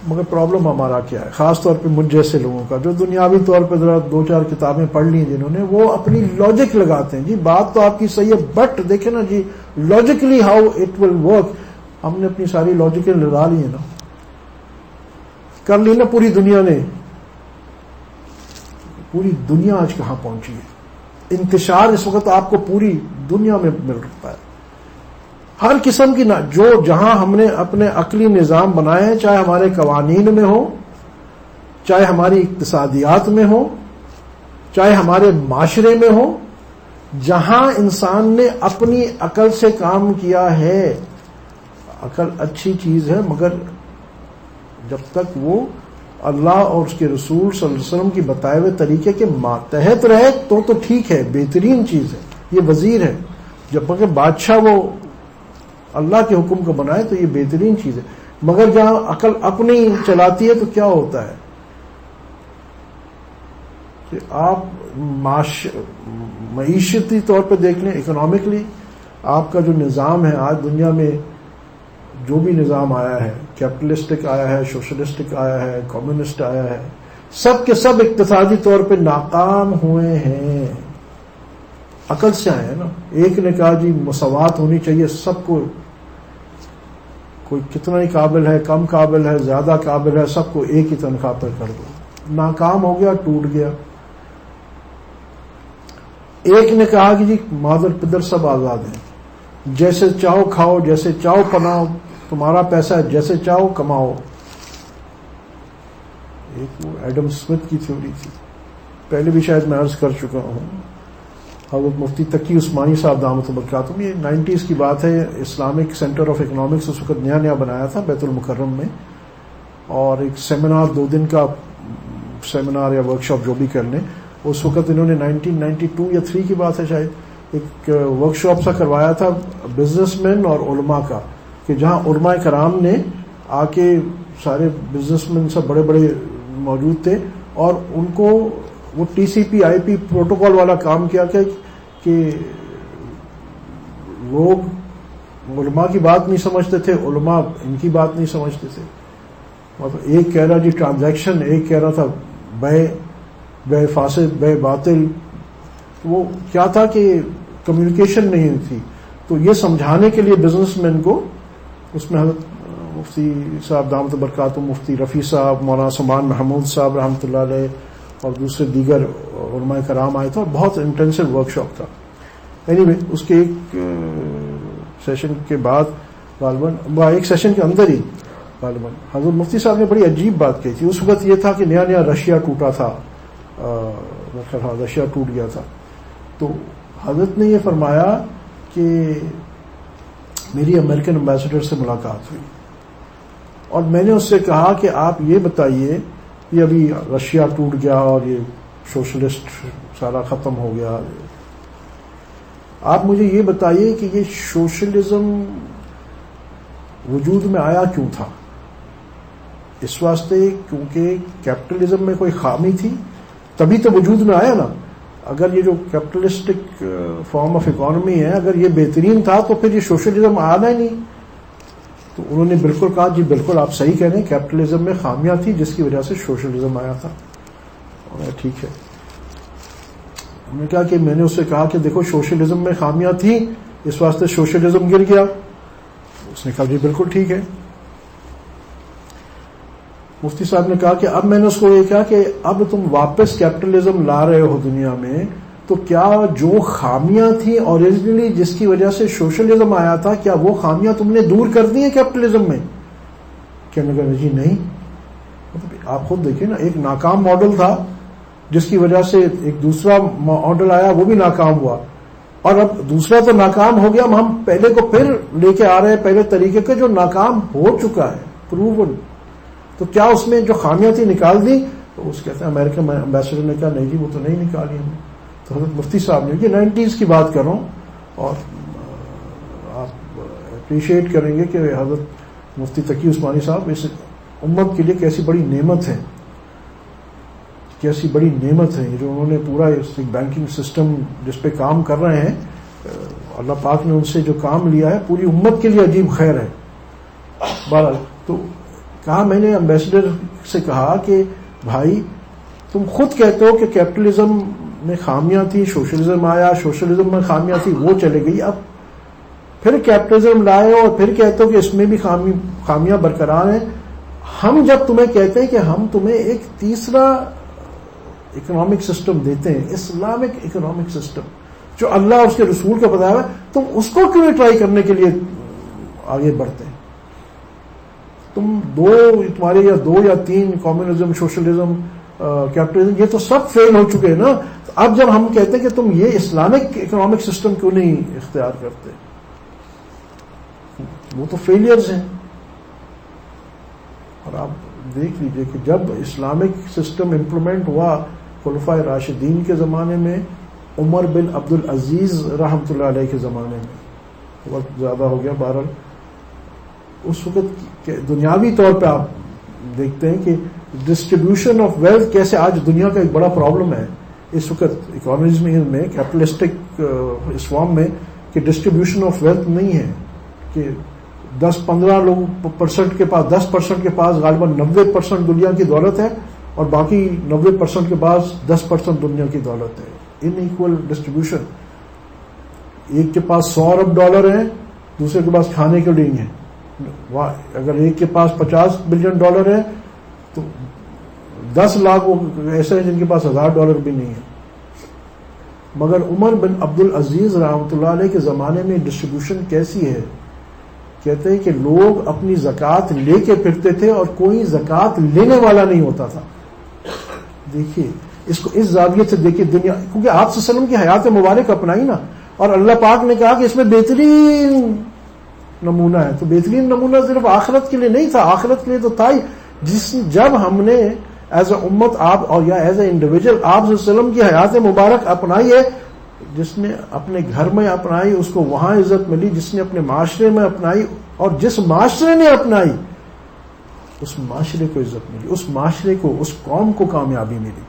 مگر پرابلم ہمارا کیا ہے، خاص طور پہ مجھ جیسے لوگوں کا جو دنیاوی طور پہ ذرا 2-4 کتابیں پڑھ لی جنہوں نے، وہ اپنی لاجک لگاتے ہیں. جی بات تو آپ کی صحیح ہے، بٹ دیکھیں نا جی logically how it will work. ہم نے اپنی ساری لاجکیں لگا لی ہیں نا، کر لی نا پوری دنیا نے. پوری دنیا آج کہاں پہنچی ہے، انتشار اس وقت آپ کو پوری دنیا میں مل رہا ہے، ہر قسم کی. جو جہاں ہم نے اپنے عقلی نظام بنائے ہیں، چاہے ہمارے قوانین میں ہو، چاہے ہماری اقتصادیات میں ہو، چاہے ہمارے معاشرے میں ہو، جہاں انسان نے اپنی عقل سے کام کیا ہے. عقل اچھی چیز ہے، مگر جب تک وہ اللہ اور اس کے رسول صلی اللہ علیہ وسلم کی بتائے ہوئے طریقے کے ماتحت رہے تو ٹھیک ہے، بہترین چیز ہے. یہ وزیر ہے، جب کہ بادشاہ وہ اللہ کے حکم کو بنائے تو یہ بہترین چیز ہے. مگر جہاں عقل اپنی چلاتی ہے تو کیا ہوتا ہے کہ آپ معیشتی طور پہ دیکھ لیں، اکنامکلی آپ کا جو نظام ہے آج دنیا میں، جو بھی نظام آیا ہے، کیپٹلسٹک آیا ہے، سوشلسٹک آیا ہے، کمیونسٹ آیا ہے، سب کے سب اقتصادی طور پہ ناکام ہوئے ہیں. عقل سے آئے ہیں نا. ایک نے کہا جی مساوات ہونی چاہیے سب کو، کوئی کتنا ہی قابل ہے، کم قابل ہے، زیادہ قابل ہے، سب کو ایک ہی تنخواہ پر کر دو. ناکام ہو گیا، ٹوٹ گیا. ایک نے کہا کہ جی مادر پدر سب آزاد ہیں، جیسے چاہو کھاؤ، جیسے چاہو پناؤ، تمہارا پیسہ ہے، جیسے چاہو کماؤ. ایک وہ ایڈم اسمتھ کی تھیوری تھی، پہلے بھی شاید میں عرض کر چکا ہوں. حضرت مفتی تقی عثمانی صاحب دامت برکاتہم، یہ 90s کی بات ہے، اسلامک سینٹر آف اکنامکس اس وقت نیا نیا بنایا تھا بیت المکرم میں، اور ایک سیمینار 2 دن کا سیمینار یا ورکشاپ جو بھی کر لیں، اس وقت انہوں نے 1992 یا 3 کی بات ہے شاید، ایک ورکشاپ سا کروایا تھا بزنس مین اور علماء کا، کہ جہاں علماء کرام نے آ کے، سارے بزنس مین سب بڑے بڑے موجود تھے، اور ان کو وہ TCP/IP پروٹوکول والا کام کیا کہ لوگ علماء کی بات نہیں سمجھتے تھے، علماء ان کی بات نہیں سمجھتے تھے. مطلب ایک کہہ رہا جی ٹرانزیکشن، ایک کہہ رہا تھا بے فاسد، بے باطل. وہ کیا تھا کہ کمیونیکیشن نہیں تھی. تو یہ سمجھانے کے لیے بزنس مین کو، اس میں حضرت مفتی صاحب دامت برکاتہم، مفتی رفیع صاحب، مولانا سمان محمود صاحب رحمۃ اللہ علیہ، اور دوسرے دیگر علماء کرام آئے تھے، اور بہت انٹینسو ورکشاپ تھا. اینی اس کے ایک سیشن کے بعد غالباً ایک سیشن کے اندر ہی غالباً حضرت مفتی صاحب نے بڑی عجیب بات کہی تھی. اس وقت یہ تھا کہ نیا نیا رشیا ٹوٹا تھا، رشیا ٹوٹ گیا تھا. تو حضرت نے یہ فرمایا کہ میری امریکن امبیسڈر سے ملاقات ہوئی، اور میں نے اس سے کہا کہ آپ یہ بتائیے، یہ ابھی رشیا ٹوٹ گیا اور یہ سوشلسٹ سارا ختم ہو گیا، آپ مجھے یہ بتائیے کہ یہ سوشلزم وجود میں آیا کیوں تھا؟ اس واسطے کیونکہ کیپٹلزم میں کوئی خامی تھی، تبھی تو وجود میں آیا نا. اگر یہ جو کیپٹلسٹک فارم آف اکانومی ہے، اگر یہ بہترین تھا تو پھر یہ سوشلزم آنا ہی نہیں. تو انہوں نے بالکل کہا جی بالکل آپ صحیح کہہ رہے ہیں، کیپٹلزم میں خامیاں تھی جس کی وجہ سے سوشلزم آیا تھا. اور ٹھیک ہے. انہوں نے کہا کہ میں نے اس سے کہا کہ دیکھو سوشلزم میں خامیاں تھیں، اس واسطے سوشلزم گر گیا. اس نے کہا جی بالکل ٹھیک ہے. مفتی صاحب نے کہا کہ اب میں نے اس کو یہ کہا کہ اب تم واپس کیپٹلزم لا رہے ہو دنیا میں، تو کیا جو خامیاں تھیں اوریجنلی جس کی وجہ سے سوشلزم آیا تھا، کیا وہ خامیاں تم نے دور کر دی ہیں کیپٹلزم میں؟ کہنے لگا جی نہیں. آپ خود دیکھیں نا، ایک ناکام ماڈل تھا جس کی وجہ سے ایک دوسرا ماڈل آیا، وہ بھی ناکام ہوا، اور اب دوسرا تو ناکام ہو گیا، ہم پہلے کو پھر لے کے آ رہے ہیں، پہلے طریقے کے جو ناکام ہو چکا ہے، پروون. تو کیا اس میں جو خامیاں تھی نکال دی؟ تو اس کہتے ہیں امریکن امبیسڈر نے کہا نہیں جی وہ تو نہیں نکالی ہم. تو حضرت مفتی صاحب نے، یہ 90s کی بات کر رہا ہوں، اور آپ اپریشیٹ کریں گے کہ حضرت مفتی تقی عثمانی صاحب اس امت کے لیے کیسی بڑی نعمت ہے، کیسی بڑی نعمت ہے جو انہوں نے پورا بینکنگ سسٹم جس پہ کام کر رہے ہیں، اللہ پاک نے ان سے جو کام لیا ہے پوری امت کے لیے عجیب خیر ہے. بہرحال تو کہا میں نے امبیسڈر سے کہا کہ بھائی تم خود کہتے ہو کہ کیپٹلزم میں خامیاں تھیں، سوشلزم آیا، سوشلزم میں خامیاں تھیں، وہ چلے گئی، اب پھر کیپٹلزم لائے ہو اور پھر کہتے ہو کہ اس میں بھی خامیاں برقرار ہیں. ہم جب تمہیں کہتے ہیں کہ ہم تمہیں ایک تیسرا اکنامک سسٹم دیتے ہیں، اسلامک اکنامک سسٹم جو اللہ اور اس کے رسول کا بتایا ہے، تم اس کو کیوں نہیں ٹرائی کرنے کے لیے آگے بڑھتے ہیں؟ تمہارے یا دو یا تین کمیونزم، سوشلزم، کیپٹلزم، یہ تو سب فیل ہو چکے ہیں نا. اب جب ہم کہتے ہیں کہ تم یہ اسلامک اکنامک سسٹم کیوں نہیں اختیار کرتے، وہ تو فیلئرز ہیں. اور آپ دیکھ لیجئے کہ جب اسلامک سسٹم امپلیمنٹ ہوا خلفائے راشدین کے زمانے میں، عمر بن عبد العزیز رحمۃ اللہ علیہ کے زمانے میں، وقت زیادہ ہو گیا بہرحال، اس وقت دنیاوی طور پہ آپ دیکھتے ہیں کہ ڈسٹریبیوشن آف ویلتھ کیسے آج دنیا کا ایک بڑا پرابلم ہے اس وقت اکانومی میں، کیپٹلسٹک اس فارم میں، کہ ڈسٹریبیوشن آف ویلتھ نہیں ہے، کہ 10-15 لوگ % کے پاس، 10% کے پاس غالباً 90% دنیا کی دولت ہے، اور باقی 90% کے پاس 10% دنیا کی دولت ہے. ان ایکول ڈسٹریبیوشن. ایک کے پاس $100 ارب ہیں، دوسرے کے پاس کھانے کے لیے ہیں. اگر ایک کے پاس $50 بلین ہے تو 10 لاکھ ایسے ہیں جن کے پاس $1000 بھی نہیں ہے. مگر عمر بن عبد العزیز رحمۃ اللہ علیہ کے زمانے میں ڈسٹریبیوشن کیسی ہے؟ کہتے ہیں کہ لوگ اپنی زکوٰۃ لے کے پھرتے تھے اور کوئی زکوٰۃ لینے والا نہیں ہوتا تھا. دیکھیے اس کو اس زاویے سے دیکھیے دنیا، کیونکہ آپ صلی اللہ علیہ وسلم کی حیات مبارک اپنائی نا، اور اللہ پاک نے کہا کہ اس میں بہترین نمونہ ہے. تو بہترین نمونہ صرف آخرت کے لیے نہیں تھا، آخرت کے لیے تو تھا ہی. جب ہم نے ایز اے امت آپ اور یا ایز اے انڈیویجل آپ صلی اللہ علیہ وسلم کی حیات مبارک اپنائی ہے، جس نے اپنے گھر میں اپنائی اس کو وہاں عزت ملی، جس نے اپنے معاشرے میں اپنائی اور جس معاشرے نے اپنائی اس معاشرے کو عزت ملی، اس معاشرے کو، اس قوم کو کامیابی ملی.